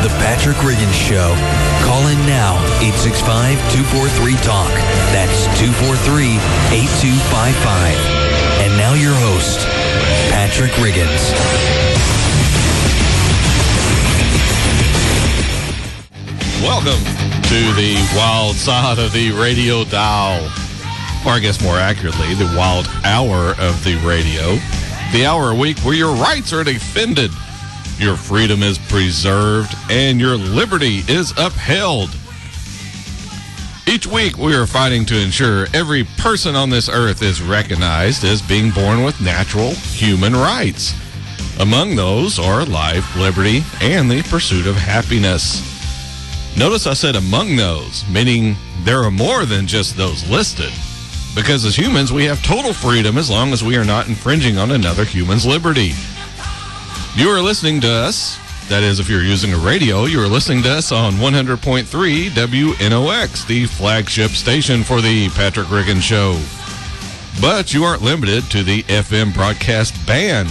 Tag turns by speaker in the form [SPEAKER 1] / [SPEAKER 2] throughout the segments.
[SPEAKER 1] The Patrick Riggins Show. Call in now, 865-243-TALK. That's 243-8255. And now your host, Patrick Riggins.
[SPEAKER 2] Welcome to the wild side of the radio dial, or I guess more accurately, the wild hour of the radio. The hour a week where your rights are defended, your freedom is preserved, and your liberty is upheld. Each week we are fighting to ensure every person on this earth is recognized as being born with natural human rights. Among those are life, liberty, and the pursuit of happiness. Notice I said among those, meaning there are more than just those listed. Because as humans, we have total freedom as long as we are not infringing on another human's liberty. You are listening to us, that is, if you're using a radio, you are listening to us on 100.3 WNOX, the flagship station for the Patrick Riggins Show. But you aren't limited to the FM broadcast band.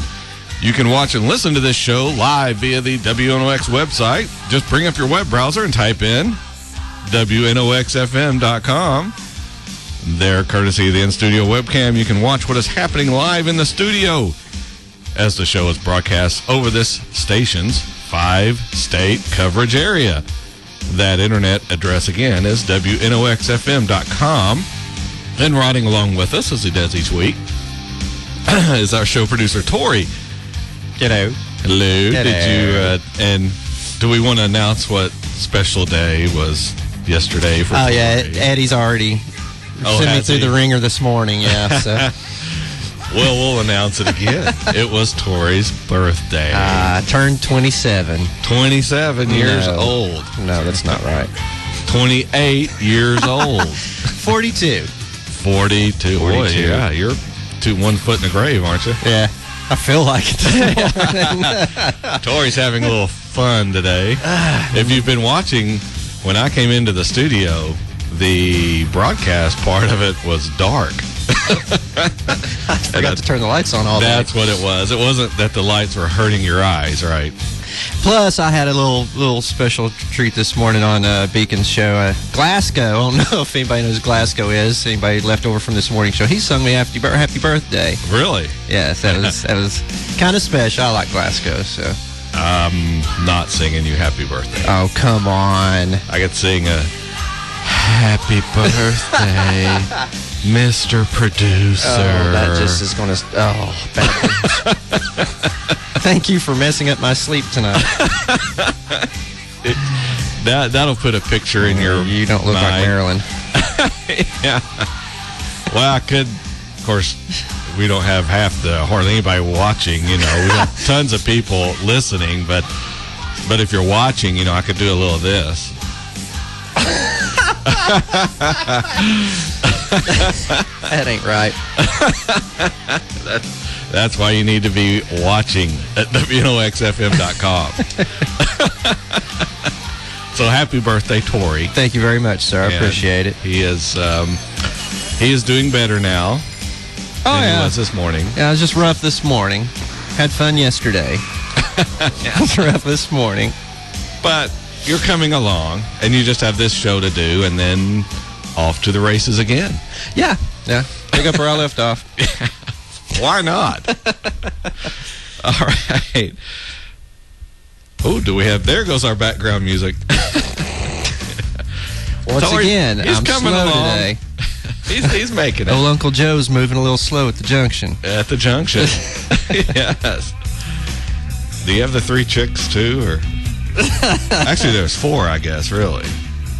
[SPEAKER 2] You can watch and listen to this show live via the WNOX website. Just bring up your web browser and type in WNOXFM.com. There, courtesy of the in-studio webcam, you can watch what is happening live in the studio as the show is broadcast over this station's 5-state coverage area. That internet address, again, is WNOXFM.com. And riding along with us, as he does each week, is our show producer, Tori.
[SPEAKER 3] Hello.
[SPEAKER 2] Hello. Did you, and do we want to announce what special day was yesterday for Tori?
[SPEAKER 3] Yeah, Eddie's already sent me through the ringer this morning, yeah. So.
[SPEAKER 2] Well, we'll announce it again. It was Tori's birthday.
[SPEAKER 3] Turned 27.
[SPEAKER 2] 27 years old.
[SPEAKER 3] No, that's not right.
[SPEAKER 2] 28 years old.
[SPEAKER 3] 42.
[SPEAKER 2] 42. Boy, yeah, you're 1 foot in the grave, aren't you?
[SPEAKER 3] Yeah. I feel like it.
[SPEAKER 2] Tori's having a little fun today. If you've been watching, when I came into the studio, the broadcast part of it was dark.
[SPEAKER 3] I forgot to turn the lights on all day.
[SPEAKER 2] That's what it was. It wasn't that the lights were hurting your eyes, right?
[SPEAKER 3] Plus, I had a little special treat this morning on Beacon's show. Glasgow. I don't know if anybody knows who Glasgow is. Anybody left over from this morning's show. He sung me happy birthday.
[SPEAKER 2] Really?
[SPEAKER 3] Yes, that was kind of special. I like Glasgow, so.
[SPEAKER 2] I'm not singing you happy birthday.
[SPEAKER 3] Oh, come on.
[SPEAKER 2] I could sing a happy birthday, Mr. Producer.
[SPEAKER 3] Oh, that just is going to... Oh, bad. Thank you for messing up my sleep tonight.
[SPEAKER 2] That'll put a picture in your
[SPEAKER 3] You don't look
[SPEAKER 2] mind.
[SPEAKER 3] like Marilyn.
[SPEAKER 2] Yeah. Well, I could... Of course, we don't have hardly anybody watching, you know. We have tons of people listening, but if you're watching, you know, I could do a little of this.
[SPEAKER 3] That ain't right.
[SPEAKER 2] That's why you need to be watching at WNOXFM.com. So happy birthday, Tori.
[SPEAKER 3] Thank you very much, sir. I appreciate it.
[SPEAKER 2] He is doing better now than he was this morning.
[SPEAKER 3] Yeah, I was just rough this morning. Had fun yesterday. I was rough this morning.
[SPEAKER 2] But you're coming along, and you just have this show to do, and then off to the races again.
[SPEAKER 3] Yeah. Pick up where I left off.
[SPEAKER 2] Why not? All right. Oh, there goes our background music.
[SPEAKER 3] Once again,
[SPEAKER 2] he's
[SPEAKER 3] I'm
[SPEAKER 2] coming
[SPEAKER 3] slow
[SPEAKER 2] along
[SPEAKER 3] today.
[SPEAKER 2] He's making it.
[SPEAKER 3] Old Uncle Joe's moving a little slow at the junction.
[SPEAKER 2] At the junction. Yes. Do you have the 3 chicks, too, or... Actually, there's 4, I guess, really.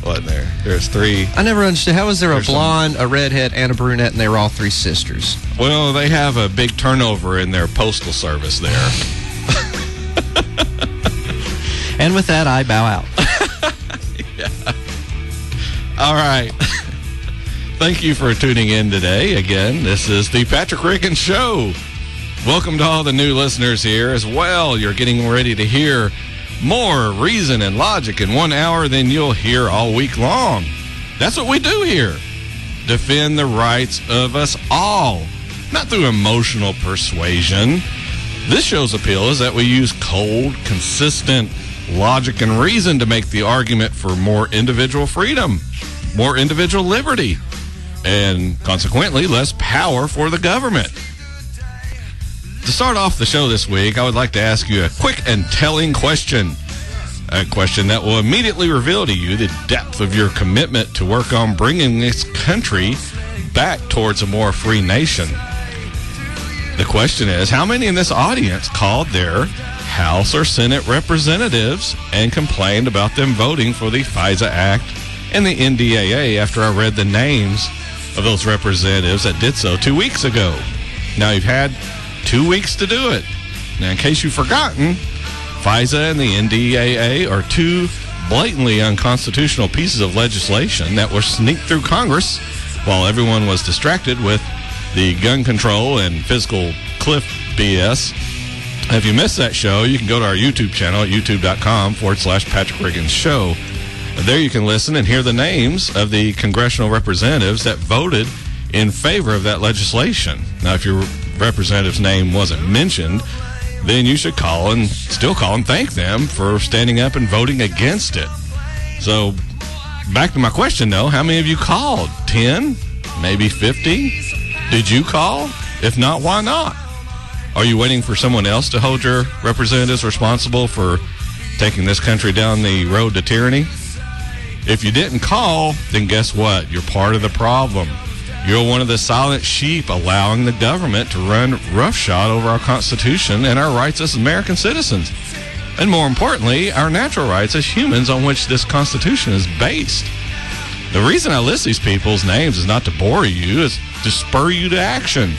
[SPEAKER 2] Wasn't there? There's 3.
[SPEAKER 3] I never understood. How was there a blonde, a redhead, and a brunette, and they were all 3 sisters?
[SPEAKER 2] Well, they have a big turnover in their postal service there.
[SPEAKER 3] And with that, I bow out.
[SPEAKER 2] Yeah. All right. Thank you for tuning in today. Again, this is the Patrick Riggins Show. Welcome to all the new listeners here as well. You're getting ready to hear more reason and logic in 1 hour than you'll hear all week long. That's what we do here. Defend the rights of us all, not through emotional persuasion. This show's appeal is that we use cold, consistent, logic and reason to make the argument for more individual freedom, more individual liberty, and consequently less power for the government. To start off the show this week, I would like to ask you a quick and telling question. A question that will immediately reveal to you the depth of your commitment to work on bringing this country back towards a more free nation. The question is, how many in this audience called their House or Senate representatives and complained about them voting for the FISA Act and the NDAA after I read the names of those representatives that did so 2 weeks ago? Now, you've had 2 weeks to do it. Now, in case you've forgotten, FISA and the NDAA are two blatantly unconstitutional pieces of legislation that were sneaked through Congress while everyone was distracted with the gun control and physical cliff BS. If you missed that show, you can go to our YouTube channel at youtube.com/Patrick Riggins Show. There you can listen and hear the names of the congressional representatives that voted in favor of that legislation. Now, if your representative's name wasn't mentioned, then you should still call and thank them for standing up and voting against it. So, back to my question, though. How many of you called? 10? Maybe 50? Did you call? If not, why not? Are you waiting for someone else to hold your representatives responsible for taking this country down the road to tyranny? If you didn't call, then guess what? You're part of the problem. You're one of the silent sheep allowing the government to run roughshod over our Constitution and our rights as American citizens. And more importantly, our natural rights as humans on which this Constitution is based. The reason I list these people's names is not to bore you, it's to spur you to action.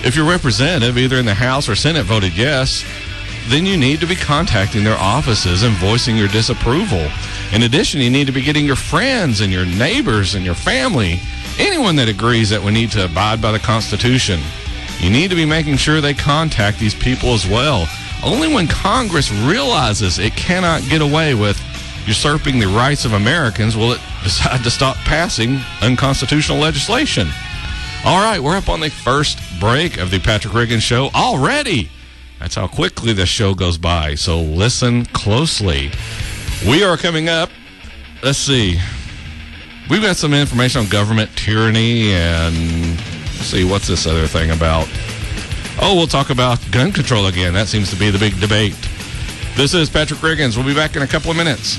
[SPEAKER 2] If your representative, either in the House or Senate, voted yes, then you need to be contacting their offices and voicing your disapproval. In addition, you need to be getting your friends and your neighbors and your family, anyone that agrees that we need to abide by the Constitution. You need to be making sure they contact these people as well. Only when Congress realizes it cannot get away with usurping the rights of Americans will it decide to stop passing unconstitutional legislation. All right, we're up on the first break of the Patrick Riggins Show already. That's how quickly this show goes by, so listen closely. We are coming up, let's see, we've got some information on government tyranny and, let's see, what's this other thing about? Oh, we'll talk about gun control again. That seems to be the big debate. This is Patrick Riggins. We'll be back in a couple of minutes.